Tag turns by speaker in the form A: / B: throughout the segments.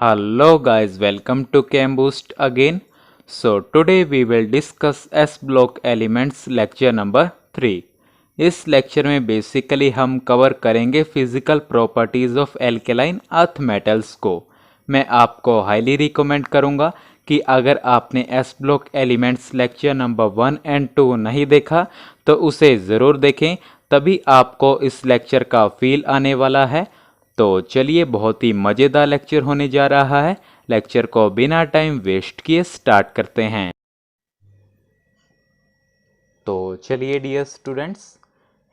A: Hello guys, welcome to CamBoost again. So today we will discuss S block elements lecture number 3. इस lecture में basically हम cover करेंगे physical properties of alkaline earth metals को। मैं आपको highly recommend करूंगा कि अगर आपने S block elements lecture number 1 and 2 नहीं देखा तो उसे ज़रूर देखें, तभी आपको इस लेक्चर का फील आने वाला है। तो चलिए, बहुत ही मज़ेदार लेक्चर होने जा रहा है। लेक्चर को बिना टाइम वेस्ट किए स्टार्ट करते हैं। तो चलिए डियर स्टूडेंट्स,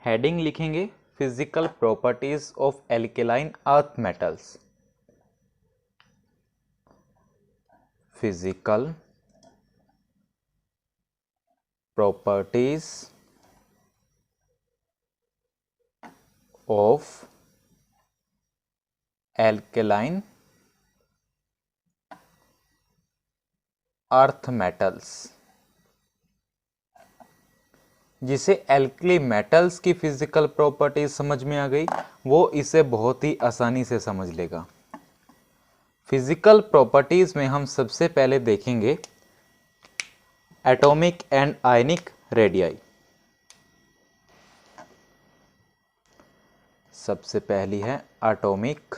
A: हेडिंग लिखेंगे physical properties of alkaline earth metals. Physical properties of alkaline earth metals. जिसे एल्कली मेटल्स की फिजिकल प्रॉपर्टीज समझ में आ गई, वो इसे बहुत ही आसानी से समझ लेगा। फिजिकल प्रॉपर्टीज में हम सबसे पहले देखेंगे एटॉमिक एंड आयनिक रेडियाई। सबसे पहली है एटॉमिक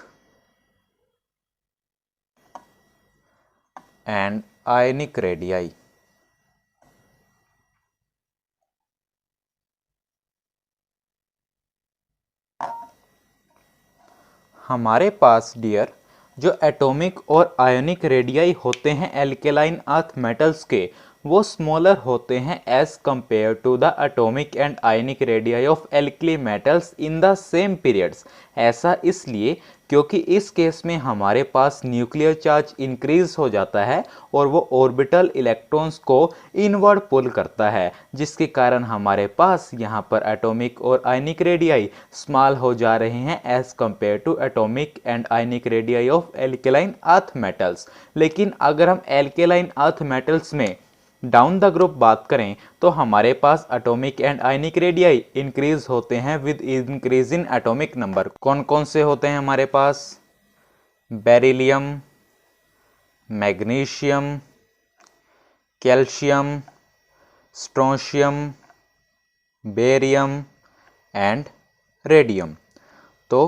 A: एंड आयनिक रेडियाई। हमारे पास डियर जो एटॉमिक और आयनिक रेडियाई होते हैं एल्केलाइन अर्थ मेटल्स के, वो स्मॉलर होते हैं as compare to the atomic and ionic radii of alkali metals in the same periods. ऐसा इसलिए क्योंकि इस केस में हमारे पास न्यूक्लियर चार्ज इंक्रीज हो जाता है और वो ऑर्बिटल इलेक्ट्रॉन्स को इनवर्ड पुल करता है, जिसके कारण हमारे पास यहाँ पर एटॉमिक और आयनिक रेडियाई स्मॉल हो जा रहे हैं as compare to atomic and ionic radii of alkaline earth metals. लेकिन अगर हम एल्केलाइन अर्थ मेटल्स में डाउन द ग्रुप बात करें तो हमारे पास atomic and ionic radii increase होते हैं with increase in atomic number. कौन कौन से होते हैं हमारे पास? Beryllium, magnesium, calcium, strontium, barium and radium. तो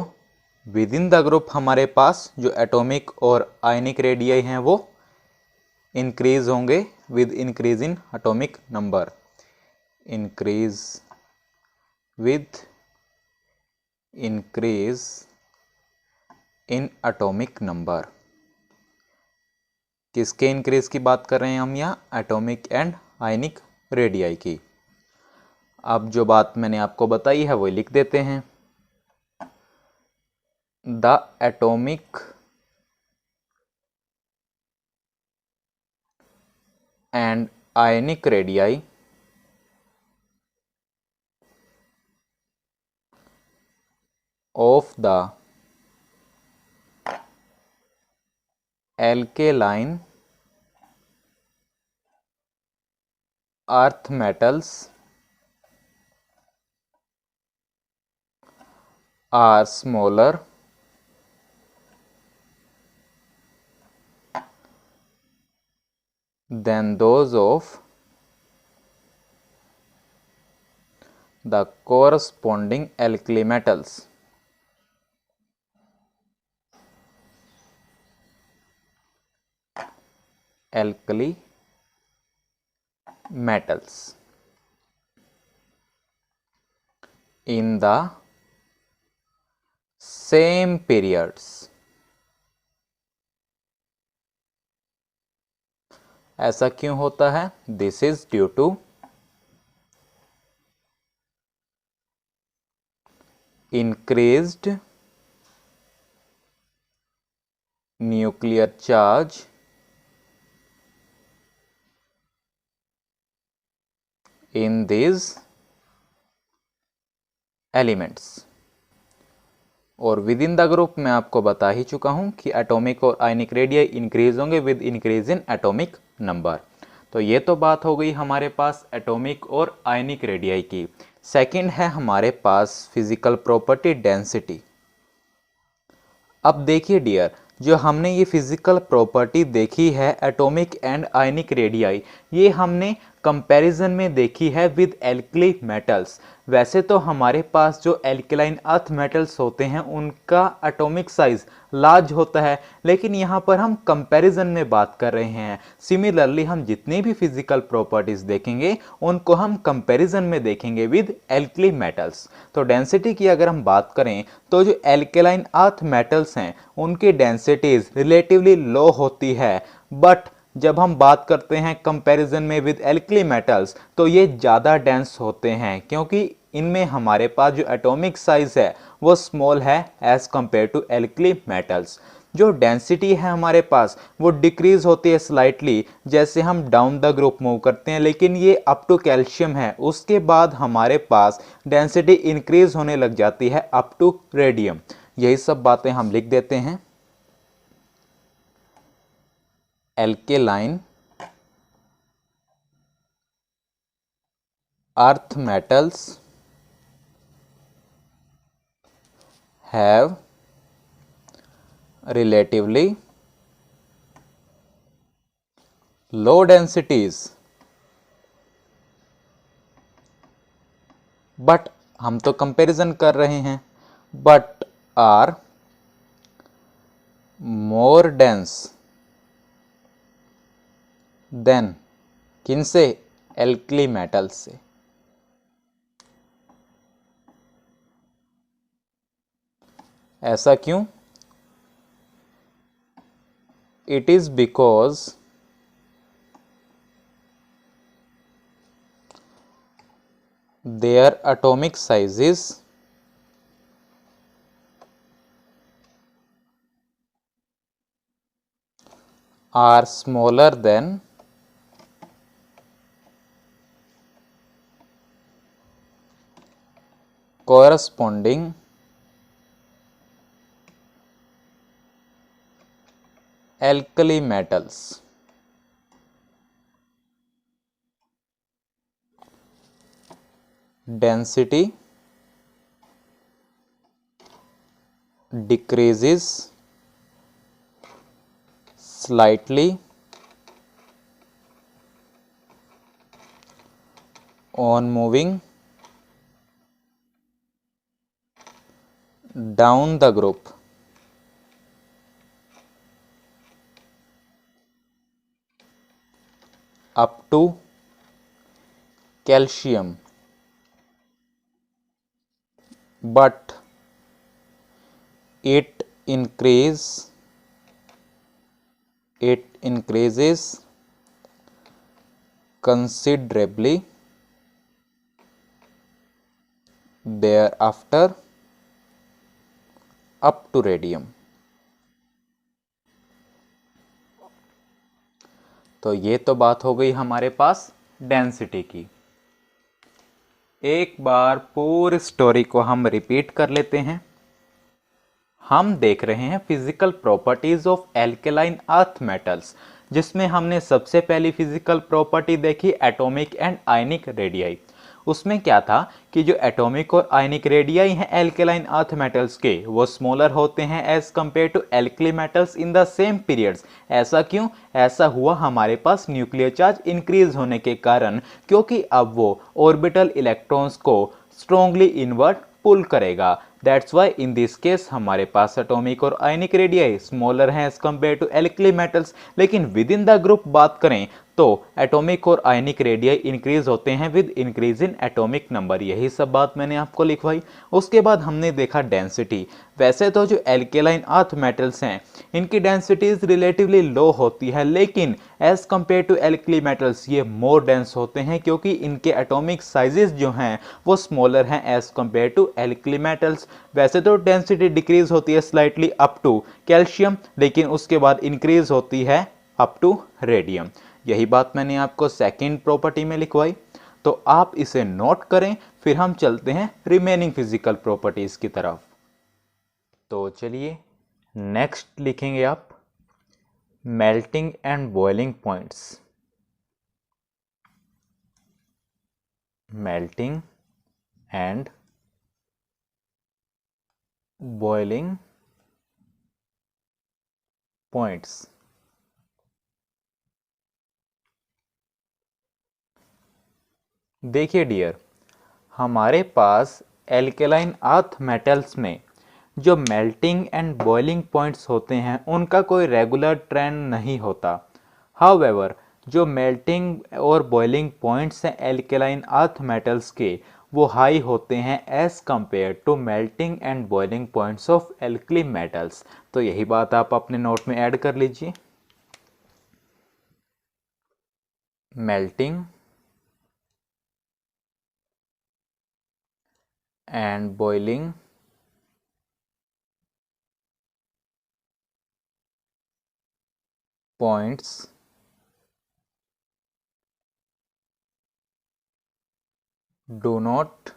A: विद इन द ग्रुप हमारे पास जो एटॉमिक और आयनिक रेडियाई हैं वो इंक्रीज होंगे with increase in atomic number, increase with increase in atomic number। किसके इंक्रीज की बात कर रहे हैं हम यहाँ? एटॉमिक एंड आयनिक रेडियाई की। अब जो बात मैंने आपको बताई है वो लिख देते हैं। The atomic and ionic radii of the alkaline earth metals are smaller than those of the corresponding alkali metals। alkali metals in the same periods। ऐसा क्यों होता है? This is due to increased nuclear charge in these elements। और within the group मैं आपको बता ही चुका हूं कि एटॉमिक और आयनिक रेडियाई इंक्रीज होंगे with increase in atomic number. तो ये तो बात हो गई हमारे पास एटॉमिक और आयनिक रेडियाई की। सेकंड है हमारे पास फिजिकल प्रॉपर्टी डेंसिटी। अब देखिए डियर, जो हमने ये फिजिकल प्रॉपर्टी देखी है एटॉमिक एंड आयनिक रेडियाई, ये हमने कंपैरिजन में देखी है विद एल्कली मेटल्स। वैसे तो हमारे पास जो एल्कलाइन अर्थ मेटल्स होते हैं उनका एटॉमिक साइज लार्ज होता है, लेकिन यहाँ पर हम कंपैरिजन में बात कर रहे हैं। सिमिलरली हम जितनी भी फिजिकल प्रॉपर्टीज देखेंगे उनको हम कंपैरिजन में देखेंगे विद एल्कली मेटल्स। तो डेंसिटी की अगर हम बात करें तो जो एल्कलाइन अर्थ मेटल्स हैं उनकी डेंसिटीज रिलेटिवली लो होती है, बट जब हम बात करते हैं कंपैरिजन में विद एल्कली मेटल्स तो ये ज़्यादा डेंस होते हैं, क्योंकि इनमें हमारे पास जो एटॉमिक साइज है वो स्मॉल है as compare to alkali metals. जो डेंसिटी है हमारे पास वो डिक्रीज होती है स्लाइटली जैसे हम डाउन द ग्रुप मूव करते हैं, लेकिन ये अप टू कैल्शियम है। उसके बाद हमारे पास डेंसिटी इंक्रीज होने लग जाती है अप टू रेडियम। यही सब बातें हम लिख देते हैं। Alkaline earth metals have relatively low densities, but हम तो कंपैरिजन कर रहे हैं, but are more dense than किनसे? एल्कली मेटल्स से। ऐसा क्यों? It is because their atomic sizes are smaller than corresponding alkali metals. Density decreases slightly on moving down the group. Up to calcium, but it increases considerably thereafter up to radium. तो ये तो बात हो गई हमारे पास density की। एक बार पूरी स्टोरी को हम रिपीट कर लेते हैं। हम देख रहे हैं physical properties of alkaline earth metals, जिसमें हमने सबसे पहली फिजिकल प्रॉपर्टी देखी एटॉमिक एंड आयनिक रेडियाई। उसमें क्या था कि जो एटॉमिक और आयनिक रेडियाई हैं एल्केलाइन अर्थ मेटल्स के वो स्मॉलर होते हैं as compare to alkali metals in the same periods. ऐसा क्यों? ऐसा हुआ हमारे पास न्यूक्लियर चार्ज इंक्रीज होने के कारण, क्योंकि अब वो ऑर्बिटल इलेक्ट्रॉन्स को स्ट्रॉन्गली इनवर्ट पुल करेगा। That's why in this case हमारे पास एटॉमिक और आयनिक रेडियाई स्मॉलर हैं as compare to alkali metals. लेकिन विद इन द ग्रुप बात करें तो एटॉमिक और आयनिक रेडियाई इंक्रीज होते हैं with increase in atomic number. यही सब बात मैंने आपको लिखवाई। उसके बाद हमने देखा डेंसिटी। वैसे तो जो एल्केलाइन अर्थ मेटल्स हैं इनकी डेंसिटीज रिलेटिवली लो होती है, लेकिन as compare to alkali metals ये मोर डेंस होते हैं, क्योंकि इनके एटॉमिक साइजेस जो हैं वो स्मॉलर हैं as compare to alkali metals. वैसे तो डेंसिटी डिक्रीज होती है स्लाइटली अप टू कैल्शियम, लेकिन उसके बाद इंक्रीज होती है अप टू रेडियम। यही बात मैंने आपको सेकंड प्रॉपर्टी में लिखवाई, तो आप इसे नोट करें। फिर हम चलते हैं रिमेनिंग फिजिकल प्रॉपर्टीज की तरफ। तो चलिए नेक्स्ट लिखेंगे आप melting and boiling points. Melting and boiling points. देखिए डियर, हमारे पास एल्केलाइन अर्थ मेटल्स में जो मेल्टिंग एंड बॉइलिंग पॉइंट्स होते हैं उनका कोई रेगुलर ट्रेंड नहीं होता। हाउएवर, जो मेल्टिंग और बॉइलिंग पॉइंट्स हैं एल्केलाइन अर्थ मेटल्स के, वो हाई होते हैं as compare to melting and boiling points of alkali metals. तो यही बात आप अपने नोट में ऐड कर लीजिए। Melting and boiling points do not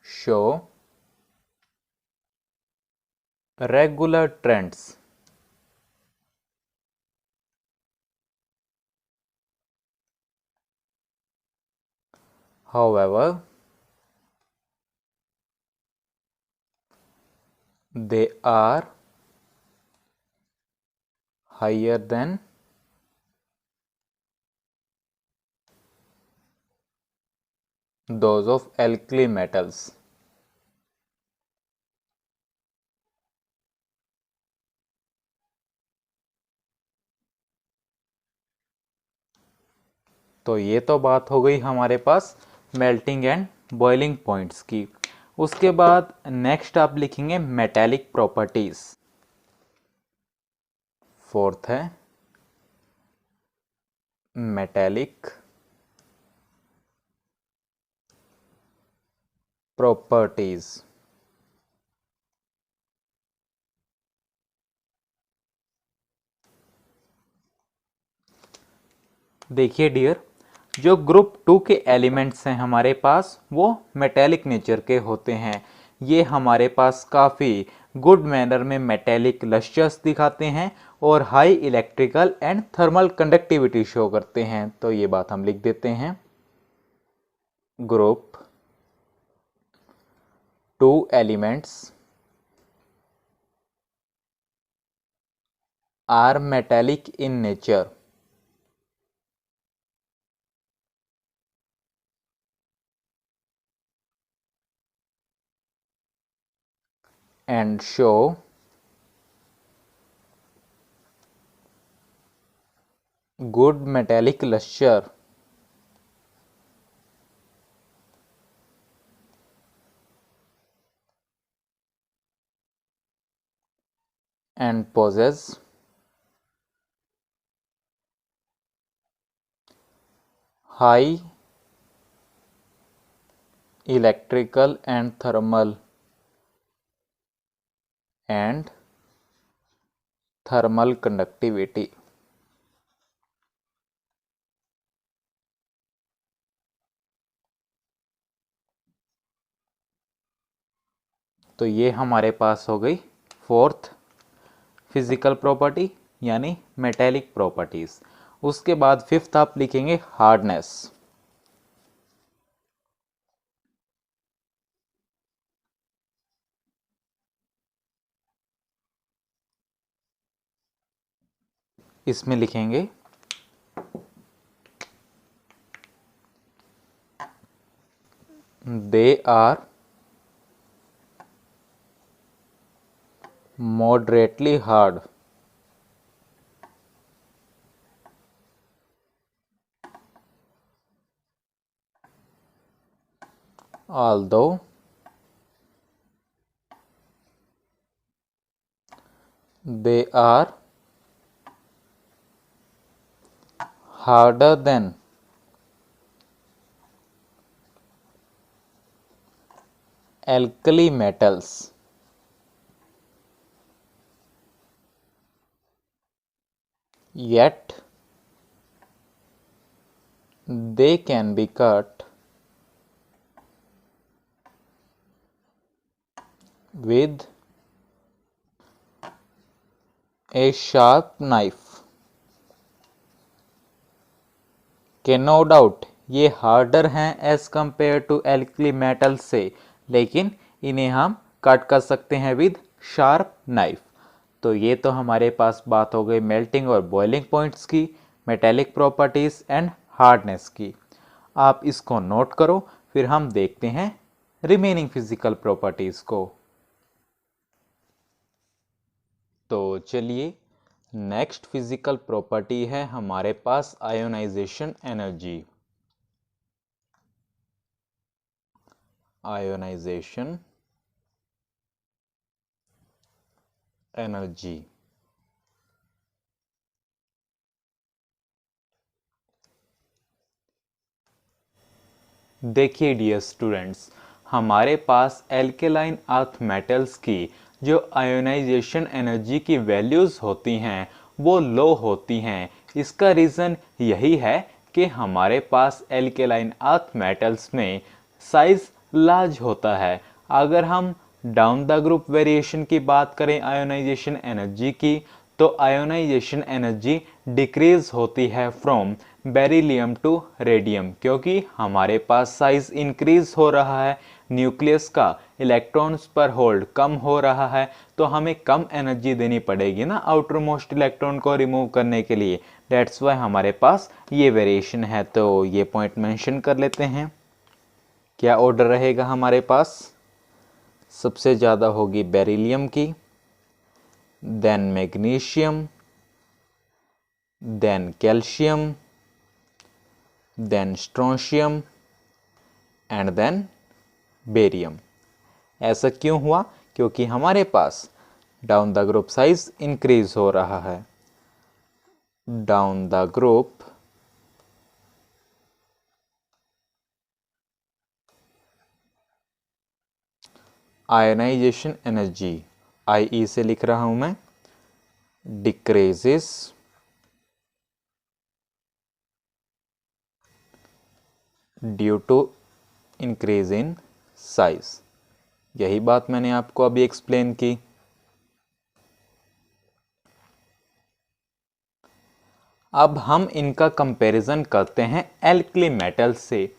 A: show regular trends. However, they are higher than those of alkali metals. तो ये तो बात हो गई हमारे पास मेल्टिंग एंड बॉइलिंग पॉइंट्स की। उसके बाद नेक्स्ट आप लिखेंगे मेटेलिक प्रॉपर्टीज। फोर्थ है मेटेलिक प्रॉपर्टीज। देखिए डियर, जो ग्रुप 2 के एलिमेंट्स हैं हमारे पास वो मेटेलिक नेचर के होते हैं। ये हमारे पास काफ़ी गुड मैनर में मेटेलिक लस्टर्स दिखाते हैं और high electrical and thermal conductivity show करते हैं। तो ये बात हम लिख देते हैं। Group 2 elements are metallic in nature and show good metallic luster and possess high electrical and thermal conductivity। तो ये हमारे पास हो गई फोर्थ फिजिकल प्रॉपर्टी यानी मेटेलिक प्रॉपर्टीज। उसके बाद फिफ्थ आप लिखेंगे हार्डनेस। इसमें लिखेंगे they are moderately hard although they are harder than alkali metals, yet they can be cut with a sharp knife। के नो डाउट ये हार्डर हैं as compare to alkali metal से, लेकिन इन्हें हम कट कर सकते हैं विद शार्प नाइफ। तो ये तो हमारे पास बात हो गई मेल्टिंग और बॉइलिंग पॉइंट्स की, मेटेलिक प्रॉपर्टीज़ एंड हार्डनेस की। आप इसको नोट करो, फिर हम देखते हैं रिमेनिंग फिजिकल प्रॉपर्टीज़ को। तो चलिए, नेक्स्ट फिजिकल प्रॉपर्टी है हमारे पास आयोनाइजेशन एनर्जी। आयोनाइजेशन एनर्जी देखिए डियर स्टूडेंट्स, हमारे पास एल्केलाइन अर्थ मेटल्स की जो आयोनाइजेशन एनर्जी की वैल्यूज़ होती हैं वो लो होती हैं। इसका रीज़न यही है कि हमारे पास एल्केलाइन अर्थ मेटल्स में साइज लार्ज होता है। अगर हम डाउन द ग्रुप वेरिएशन की बात करें आयोनाइजेशन एनर्जी की, तो आयोनाइजेशन एनर्जी डिक्रीज होती है फ्रॉम बेरिलियम टू रेडियम, क्योंकि हमारे पास साइज इंक्रीज हो रहा है, न्यूक्लियस का इलेक्ट्रॉन्स पर होल्ड कम हो रहा है, तो हमें कम एनर्जी देनी पड़ेगी ना आउटर मोस्ट इलेक्ट्रॉन को रिमूव करने के लिए। डेट्स वाई हमारे पास ये वेरिएशन है। तो ये पॉइंट मेंशन कर लेते हैं। क्या ऑर्डर रहेगा हमारे पास? सबसे ज़्यादा होगी बेरिलियम की, then magnesium, then calcium, then strontium and then barium. ऐसा क्यों हुआ? क्योंकि हमारे पास down the group size increase हो रहा है। Down the group ionisation energy, I से लिख रहा हूं मैं, decreases due to increase in size. यही बात मैंने आपको अभी एक्सप्लेन की। अब हम इनका कंपैरिजन करते हैं एल्कली मेटल से।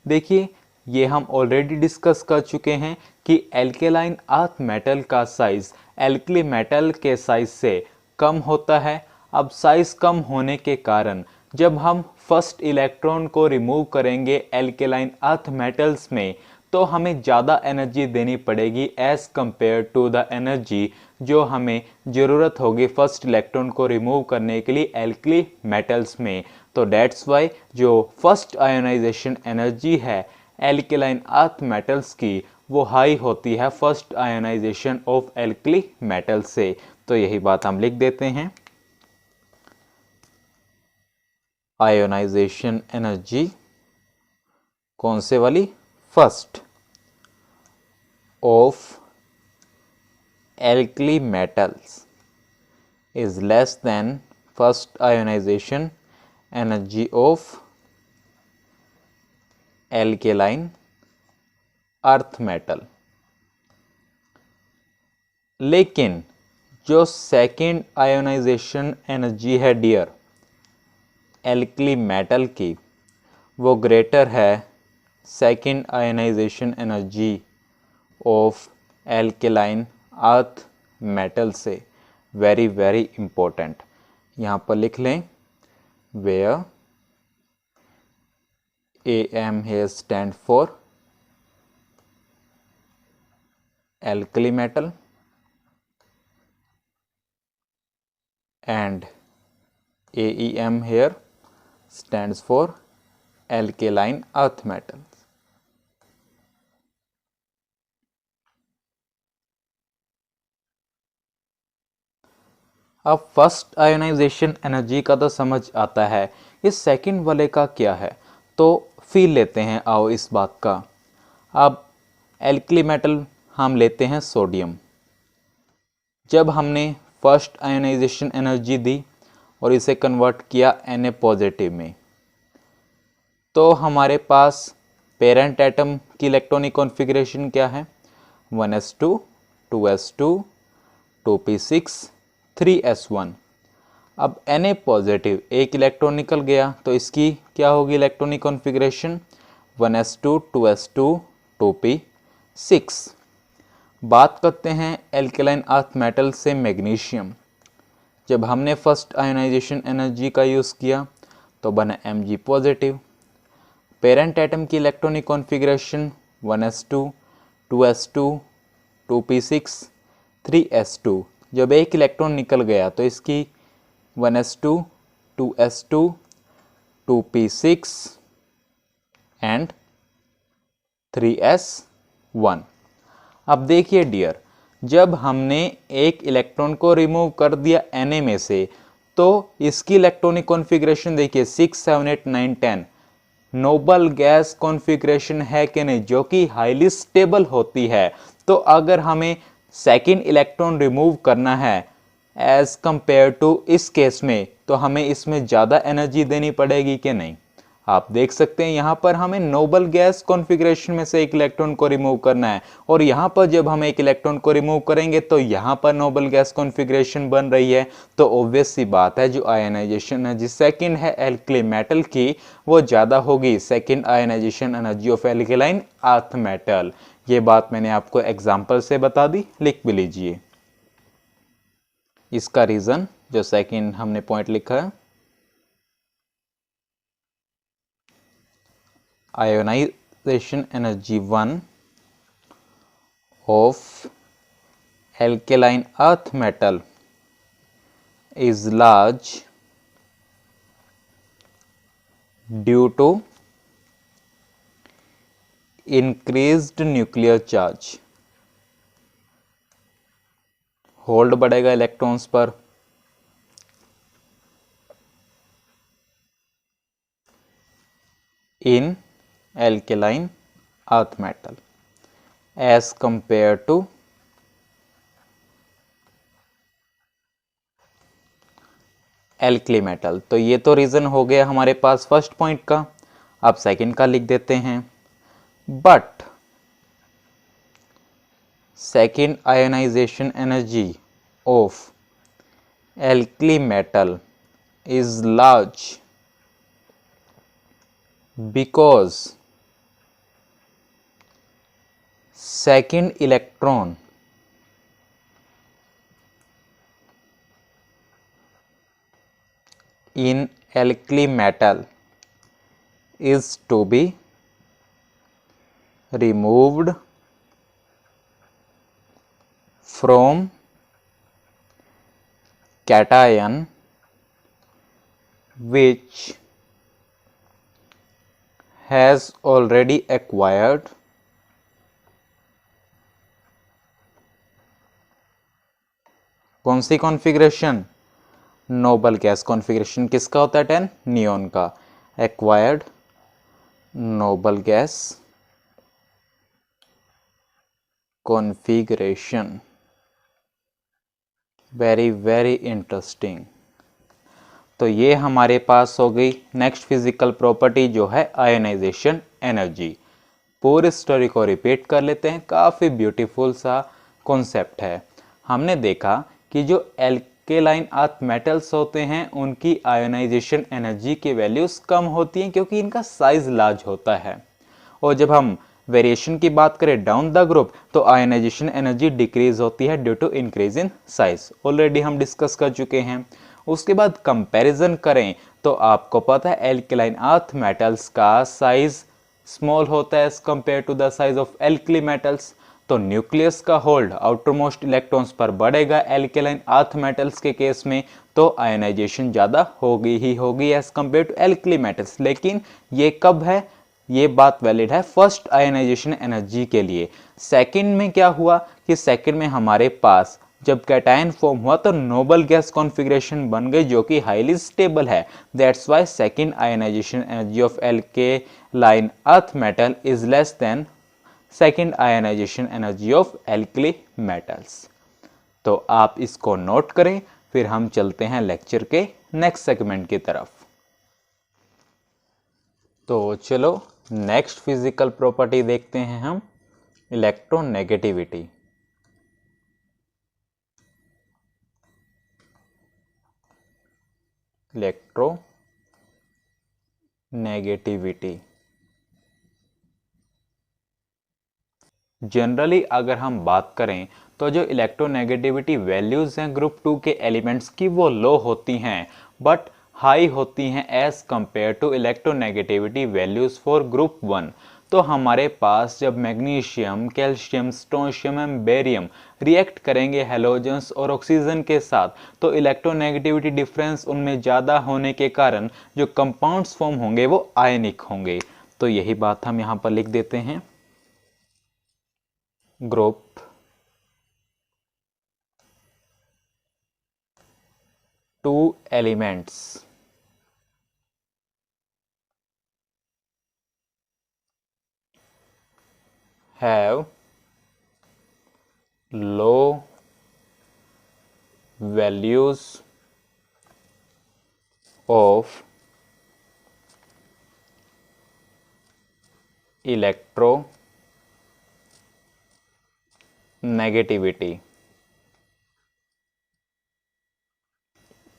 A: देखिए, ये हम ऑलरेडी डिस्कस कर चुके हैं कि एल्केलाइन अर्थ मेटल का साइज एल्कली मेटल के साइज से कम होता है। अब साइज कम होने के कारण जब हम फर्स्ट इलेक्ट्रॉन को रिमूव करेंगे एल्केलाइन अर्थ मेटल्स में, तो हमें ज़्यादा एनर्जी देनी पड़ेगी as compare to the energy जो हमें ज़रूरत होगी फर्स्ट इलेक्ट्रॉन को रिमूव करने के लिए एल्कली मेटल्स में। तो डेट्स वाई जो फर्स्ट आयोनाइजेशन एनर्जी है एल्केलाइन अर्थ मेटल्स की, वो हाई होती है first ionization of alkali metal से। तो यही बात हम लिख देते हैं। आयोनाइजेशन एनर्जी कौन से वाली? First of alkali metals is less than first ionization energy of alkaline earth metal। लेकिन जो सेकेंड आयोनाइजेशन एनर्जी है डियर एल्कली मेटल की, वो ग्रेटर है second ionization energy of alkaline earth metal से। वेरी वेरी इंपॉर्टेंट, यहाँ पर लिख लें where AM here stand for alkali metal and AEM here stands for alkaline earth metals। अब फर्स्ट आयोनाइजेशन एनर्जी का तो समझ आता है, इस सेकंड वाले का क्या है तो फील लेते हैं। आओ इस बात का। अब एल्कली मेटल हम लेते हैं सोडियम। जब हमने फर्स्ट आयोनाइजेशन एनर्जी दी और इसे कन्वर्ट किया Na पॉजिटिव में, तो हमारे पास पेरेंट एटम की इलेक्ट्रॉनिक कॉन्फ़िगरेशन क्या है? 1s2 2s2 2p6 3s1। अब Na पॉजिटिव एक इलेक्ट्रॉन निकल गया, तो इसकी क्या होगी electronic configuration? 1s2 2s2 2p6। बात करते हैं एल्केलाइन अर्थ मेटल से मैग्नीशियम। जब हमने फर्स्ट आयोनाइजेशन एनर्जी का यूज़ किया तो बना Mg पॉजिटिव। पेरेंट एटम की electronic configuration 1s2, 2s2, 2p6, 3s2। जब एक इलेक्ट्रॉन निकल गया तो इसकी 1s2, 2s2, 2p6 and 3s1। अब देखिए डियर, जब हमने एक इलेक्ट्रॉन को रिमूव कर दिया Na में से तो इसकी इलेक्ट्रॉनिक कॉन्फ़िगरेशन देखिए 6, 7, 8, 9, 10 नोबल गैस कॉन्फ़िगरेशन है कि नहीं, जो कि हाईली स्टेबल होती है। तो अगर हमें सेकंड इलेक्ट्रॉन रिमूव करना है एज कंपेयर टू इस केस में, तो हमें इसमें ज़्यादा एनर्जी देनी पड़ेगी कि नहीं। आप देख सकते हैं यहाँ पर हमें नोबल गैस कॉन्फ़िगरेशन में से एक इलेक्ट्रॉन को रिमूव करना है, और यहाँ पर जब हम एक इलेक्ट्रॉन को रिमूव करेंगे तो यहाँ पर नोबल गैस कॉन्फ़िगरेशन बन रही है। तो ऑब्वियस सी बात है जो आयनाइजेशन एनर्जी सेकंड है एल्कली मेटल की, वो ज़्यादा होगी second ionization energy of alkaline earth metal. ये बात मैंने आपको एग्जाम्पल से बता दी, लिख भी लीजिए इसका रीज़न जो सेकंड हमने पॉइंट लिखा है। Ionization energy 1 of alkaline earth metal is large due to increased nuclear charge। Hold बढ़ेगा इलेक्ट्रॉन्स पर, in alkaline earth metal as compared to alkali metal. तो ये तो रीज़न हो गया हमारे पास फर्स्ट पॉइंट का। अब सेकंड का लिख देते हैं, but second ionisation energy of alkali metal is large because second electron in alkali metal is to be removed from cation which has already acquired कौन सी कॉन्फ़िगरेशन, नोबल गैस कॉन्फ़िगरेशन। किसका होता है 10, नियोन का। Acquired noble gas configuration. Very very interesting. तो ये हमारे पास हो गई नेक्स्ट फिजिकल प्रॉपर्टी जो है आयोनाइजेशन एनर्जी। पूरी स्टोरी को रिपीट कर लेते हैं, काफ़ी ब्यूटीफुल सा कॉन्सेप्ट है। हमने देखा कि जो एल्केलाइन अर्थ मेटल्स होते हैं उनकी आयोनाइजेशन एनर्जी की वैल्यूज कम होती हैं क्योंकि इनका साइज लार्ज होता है। और जब हम वेरिएशन की बात करें डाउन द ग्रुप तो आयोनाइजेशन एनर्जी डिक्रीज होती है due to increase in size, already हम डिस्कस कर चुके हैं। उसके बाद कंपैरिजन करें तो आपको पता है एल्केलाइन अर्थ मेटल्स का साइज स्मॉल होता है as compare to the size of alkali metals. तो न्यूक्लियस का होल्ड आउटर मोस्ट इलेक्ट्रॉन्स पर बढ़ेगा एल्केलाइन अर्थ मेटल्स के केस में, तो आयोनाइजेशन ज़्यादा होगी ही होगी as compare to alkali metals. लेकिन ये कब है, ये बात वैलिड है फर्स्ट आयोनाइजेशन एनर्जी के लिए। सेकंड में क्या हुआ कि सेकंड में हमारे पास जब कैटायन फॉर्म हुआ तो नोबल गैस कॉन्फ़िगरेशन बन गई जो कि हाईली स्टेबल है। That's why second ionisation energy of alkaline earth metal is less than second ionisation energy of alkali metals. तो आप इसको नोट करें, फिर हम चलते हैं लेक्चर के नेक्स्ट सेगमेंट की तरफ। तो चलो नेक्स्ट फिजिकल प्रॉपर्टी देखते हैं हम, इलेक्ट्रोनेगेटिविटी। इलेक्ट्रोनेगेटिविटी जनरली अगर हम बात करें तो जो इलेक्ट्रोनेगेटिविटी वैल्यूज़ हैं ग्रुप 2 के एलिमेंट्स की वो लो होती हैं बट हाई होती हैं as compare to electronegativity values for group 1। तो हमारे पास जब magnesium, calcium, strontium and barium react करेंगे हैलोजेंस और ऑक्सीजन के साथ तो इलेक्ट्रोनेगेटिविटी डिफरेंस उनमें ज़्यादा होने के कारण जो कंपाउंड्स फॉर्म होंगे वो आयनिक होंगे। तो यही बात हम यहाँ पर लिख देते हैं। Group 2 elements have low values of electronegativity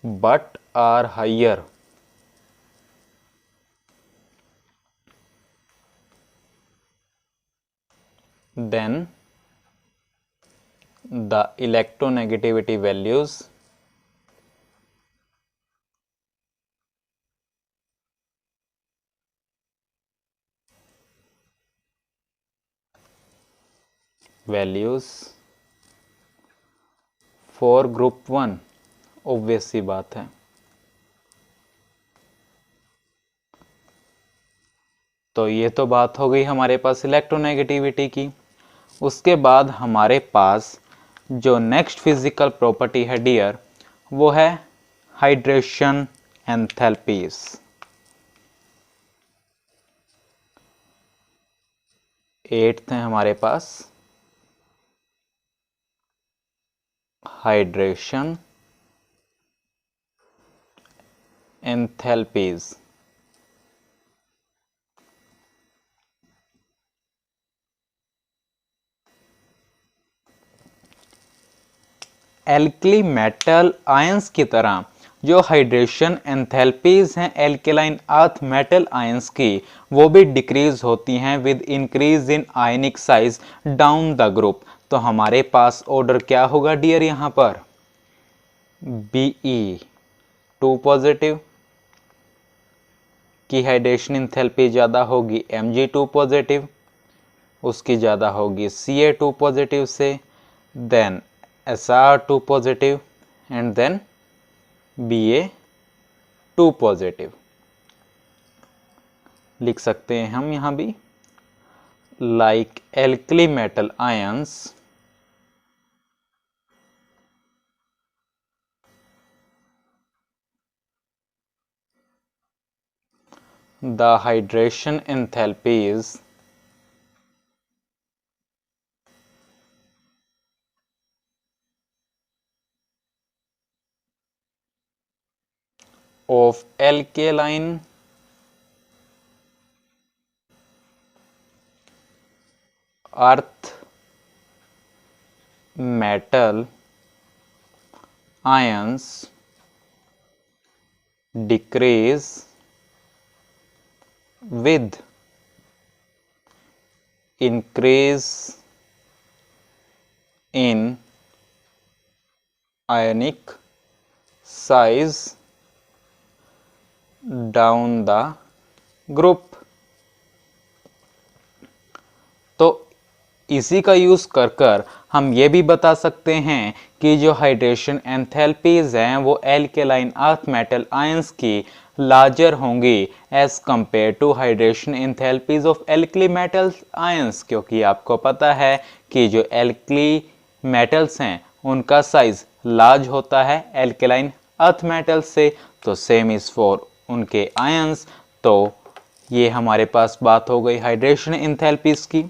A: but are higher than the electronegativity values for group 1। Obvious सी बात है। तो ये तो बात हो गई हमारे पास इलेक्ट्रोनेगेटिविटी की। उसके बाद हमारे पास जो नेक्स्ट फिजिकल प्रॉपर्टी है डियर वो है हाइड्रेशन एंथैल्पीज। एट्थ है हमारे पास hydration enthalpies. Alkali metal ions की तरह जो हाइड्रेशन एंथैल्पीज हैं एल्केलाइन अर्थ मेटल आयंस की वो भी डिक्रीज होती हैं with increase in ionic size down the group. तो हमारे पास ऑर्डर क्या होगा डियर यहाँ पर Be 2 पॉजिटिव की हाइड्रेशन एंथैल्पी ज़्यादा होगी Mg2 पॉजिटिव, उसकी ज़्यादा होगी Ca2 पॉजिटिव से, then Sr2 positive and then Ba2 positive. लिख सकते हैं हम यहाँ भी like alkali metal ions the hydration enthalpies of alkaline earth metal ions decrease with increase in ionic size down the group। तो इसी का यूज कर कर हम ये भी बता सकते हैं कि जो हाइड्रेशन एंथैल्पीज हैं वो एल्केलाइन अर्थ मेटल आयंस की लार्जर होंगी as compare to hydration enthalpies of alkali metal ions, क्योंकि आपको पता है कि जो एल्कली मेटल्स हैं उनका साइज लार्ज होता है एल्केलाइन अर्थ मेटल्स से। तो सेम इज फॉर उनके आयंस। तो ये हमारे पास बात हो गई हाइड्रेशन एंथैल्पीज की।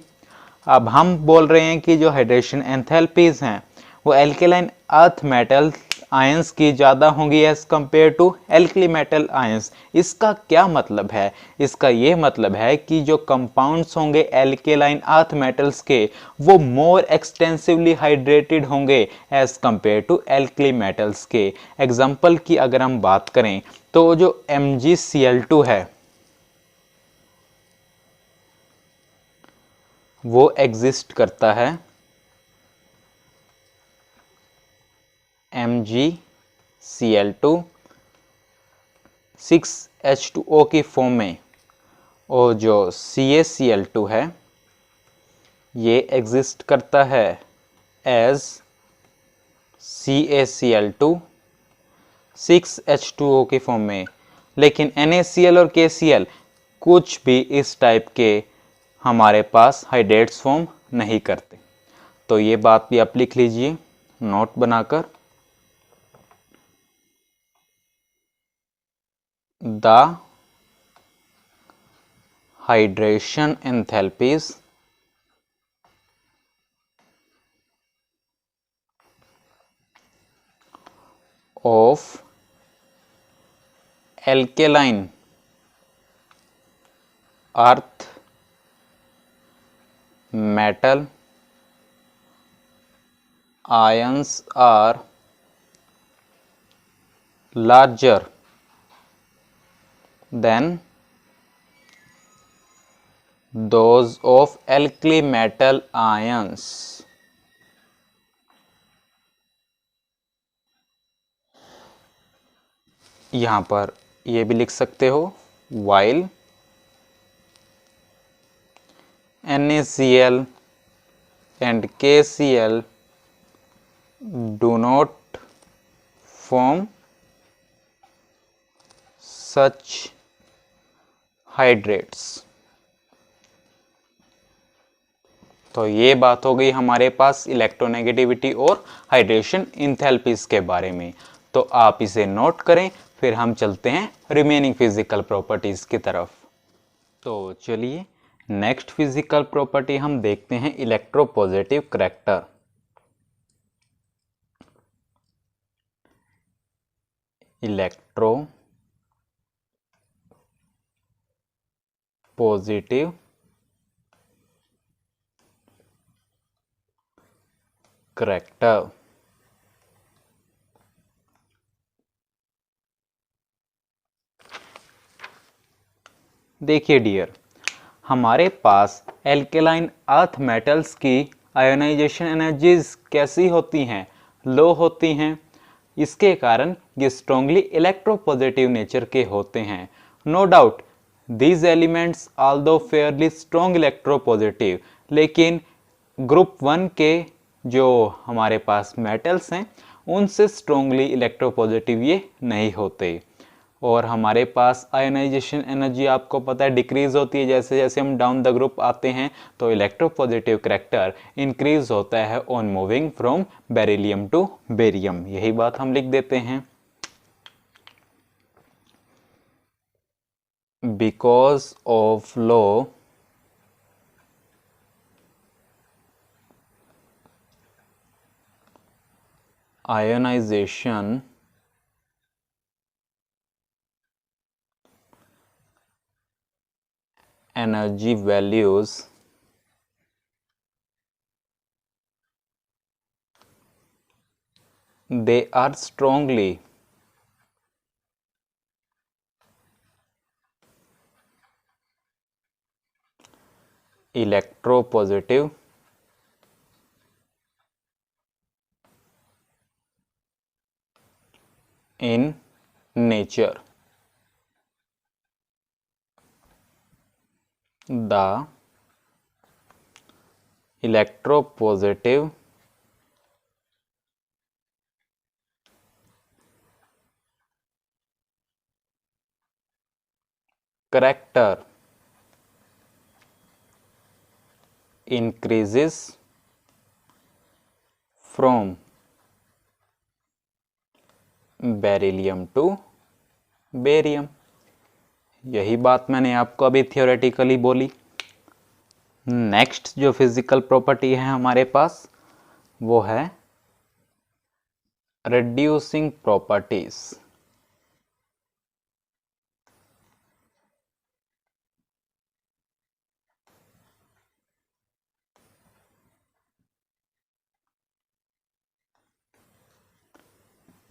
A: अब हम बोल रहे हैं कि जो हाइड्रेशन एंथैल्पीज हैं वो एल्केलाइन अर्थ मेटल आयंस की ज़्यादा होंगी as compare to alkali metal ions. इसका क्या मतलब है? इसका ये मतलब है कि जो कंपाउंड्स होंगे एल्केलाइन अर्थ मेटल्स के वो मोर एक्सटेंसिवली हाइड्रेटेड होंगे as compare to alkali metals के। एग्जाम्पल की अगर हम बात करें तो जो MgCl2 है वो एग्जिस्ट करता है MgCl2 6H2O की फॉर्म में, और जो CaCl2 है ये एग्जिस्ट करता है एज CaCl2 6H2O की फॉर्म में। लेकिन NaCl और KCl कुछ भी इस टाइप के हमारे पास हाइड्रेट्स फॉर्म नहीं करते। तो ये बात भी आप लिख लीजिए नोट बनाकर। The hydration enthalpies of alkaline earth metal ions are larger than those of alkali metal ions. यहाँ पर ये भी लिख सकते हो while NaCl and KCl do not form such hydrates। तो ये बात हो गई हमारे पास इलेक्ट्रोनेगेटिविटी और हाइड्रेशन इंथैल्पीज के बारे में। तो आप इसे नोट करें, फिर हम चलते हैं रिमेनिंग फिजिकल प्रॉपर्टीज की तरफ। तो चलिए नेक्स्ट फिजिकल प्रॉपर्टी हम देखते हैं electropositive character. Electro positive character. देखिए डियर, हमारे पास एल्केलाइन अर्थ मेटल्स की आयोनाइजेशन एनर्जीज कैसी होती हैं? लो होती हैं। इसके कारण ये स्ट्रॉन्गली इलेक्ट्रोपॉजिटिव नेचर के होते हैं। No doubt these elements although fairly strong electropositive, लेकिन ग्रुप 1 के जो हमारे पास मेटल्स हैं उनसे स्ट्रॉन्गली इलेक्ट्रोपॉजिटिव ये नहीं होते। और हमारे पास आयोनाइजेशन एनर्जी आपको पता है डिक्रीज होती है जैसे जैसे हम डाउन द ग्रुप आते हैं, तो इलेक्ट्रोपॉजिटिव करैक्टर इंक्रीज होता है on moving from beryllium to barium. यही बात हम लिख देते हैं। Because of low ionization energy values they are strongly electropositive in nature। The electropositive character increases from beryllium to barium. यही बात मैंने आपको अभी थियोरेटिकली बोली। नेक्स्ट जो फिजिकल प्रॉपर्टी है हमारे पास वो है रिड्यूसिंग प्रॉपर्टीज।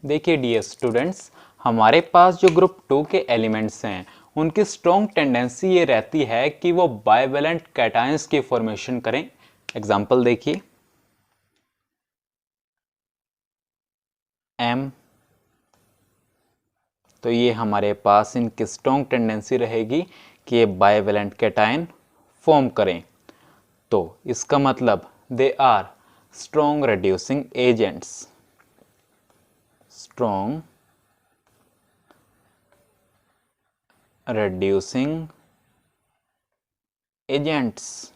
A: देखिए डियर स्टूडेंट्स, हमारे पास जो ग्रुप 2 के एलिमेंट्स हैं उनकी स्ट्रॉन्ग टेंडेंसी ये रहती है कि वो बाइवेलेंट कैटायंस की फॉर्मेशन करें। एग्जांपल देखिए, M, तो ये हमारे पास इनकी स्ट्रॉन्ग टेंडेंसी रहेगी कि ये बाइवेलेंट कैटायन फॉर्म करें। तो इसका मतलब they are strong reducing agents, strong reducing agents.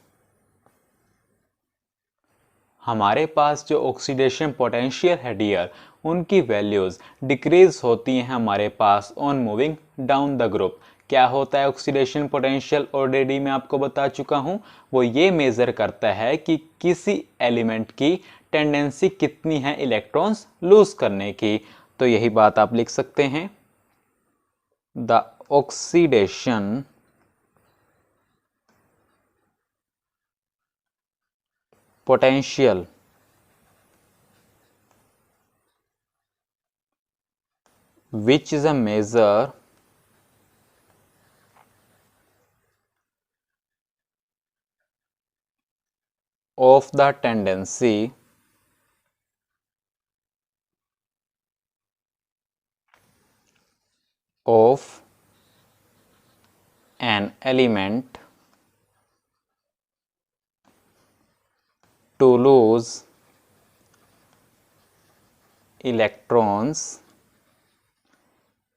A: हमारे पास जो ऑक्सीडेशन पोटेंशियल है डियर, उनकी वैल्यूज डिक्रीज होती हैं हमारे पास on moving down the group. क्या होता है ऑक्सीडेशन पोटेंशियल, ऑलरेडी मैं आपको बता चुका हूं, वो ये मेजर करता है कि किसी एलिमेंट की टेंडेंसी कितनी है इलेक्ट्रॉन्स लूज करने की। तो यही बात आप लिख सकते हैं, the oxidation potential which is a measure of the tendency of an element to lose electrons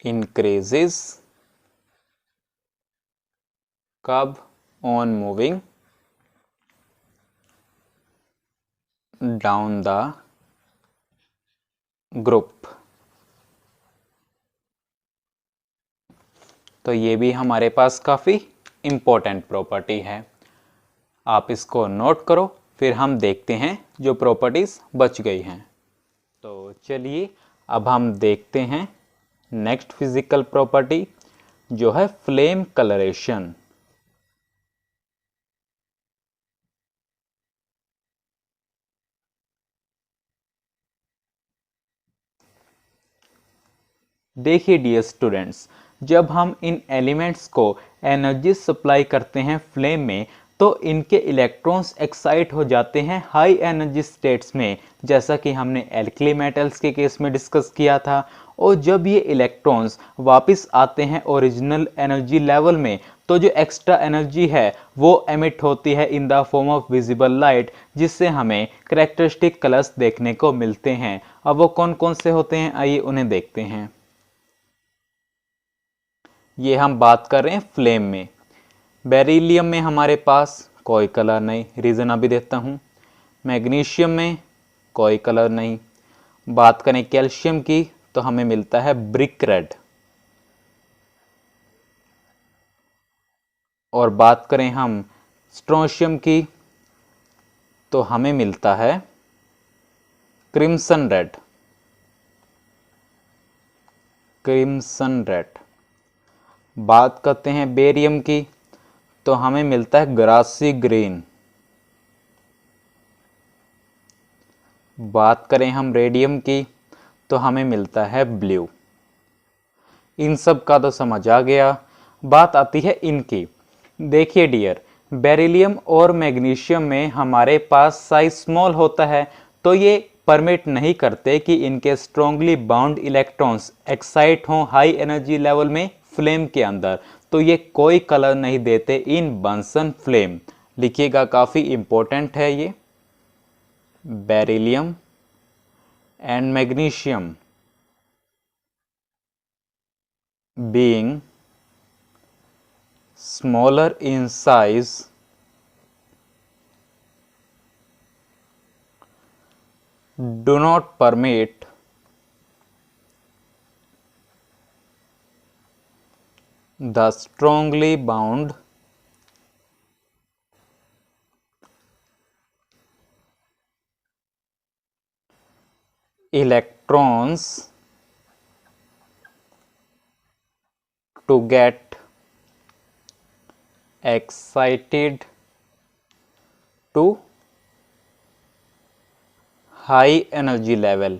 A: increases कब, on moving down the group। तो ये भी हमारे पास काफ़ी इम्पोर्टेंट प्रॉपर्टी है, आप इसको नोट करो, फिर हम देखते हैं जो प्रॉपर्टीज़ बच गई हैं। तो चलिए अब हम देखते हैं नेक्स्ट फिजिकल प्रॉपर्टी जो है फ्लेम कलरेशन। देखिए डियर स्टूडेंट्स, जब हम इन एलिमेंट्स को एनर्जी सप्लाई करते हैं फ्लेम में, तो इनके इलेक्ट्रॉन्स एक्साइट हो जाते हैं हाई एनर्जी स्टेट्स में, जैसा कि हमने एल्कली मेटल्स के केस में डिस्कस किया था। और जब ये इलेक्ट्रॉन्स वापस आते हैं ओरिजिनल एनर्जी लेवल में, तो जो एक्स्ट्रा एनर्जी है वो एमिट होती है in the form of visible light, जिससे हमें करेक्टरिस्टिक कलर्स देखने को मिलते हैं। अब वो कौन कौन से होते हैं, आइए उन्हें देखते हैं। ये हम बात कर रहे हैं फ्लेम में। बेरिलियम में हमारे पास कोई कलर नहीं, रीज़न अभी देता हूँ। मैग्नीशियम में कोई कलर नहीं। बात करें कैल्शियम की तो हमें मिलता है ब्रिक रेड। और बात करें हम स्ट्रोंशियम की तो हमें मिलता है क्रिम्सन रेड, क्रिम्सन रेड। बात करते हैं बेरियम की तो हमें मिलता है ग्रासी ग्रीन। बात करें हम रेडियम की तो हमें मिलता है ब्लू। इन सब का तो समझ आ गया, बात आती है इनकी। देखिए डियर, बेरिलियम और मैग्नीशियम में हमारे पास साइज स्मॉल होता है, तो ये परमिट नहीं करते कि इनके स्ट्रॉन्गली बाउंड इलेक्ट्रॉन्स एक्साइट हों हाई एनर्जी लेवल में फ्लेम के अंदर, तो ये कोई कलर नहीं देते इन बंसन फ्लेम। लिखिएगा, काफ़ी इंपॉर्टेंट है ये। Beryllium and magnesium being smaller in size do not permit the strongly bound electrons to get excited to high energy level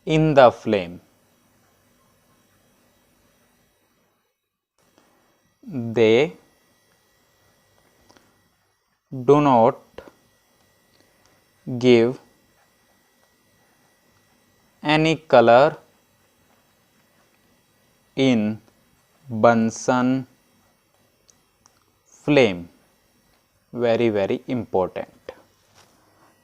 A: in the flame। they do not give any color in Bunsen flame. Very important.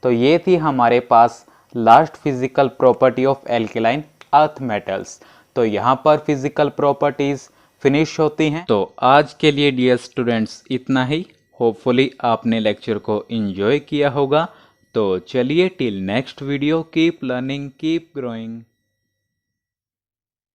A: तो ये थी हमारे पास last physical property of alkaline earth metals. तो यहाँ पर physical properties finish होती हैं। तो आज के लिए डियर स्टूडेंट्स इतना ही। होपफुली आपने लेक्चर को एंजॉय किया होगा। तो चलिए till next video keep learning keep growing.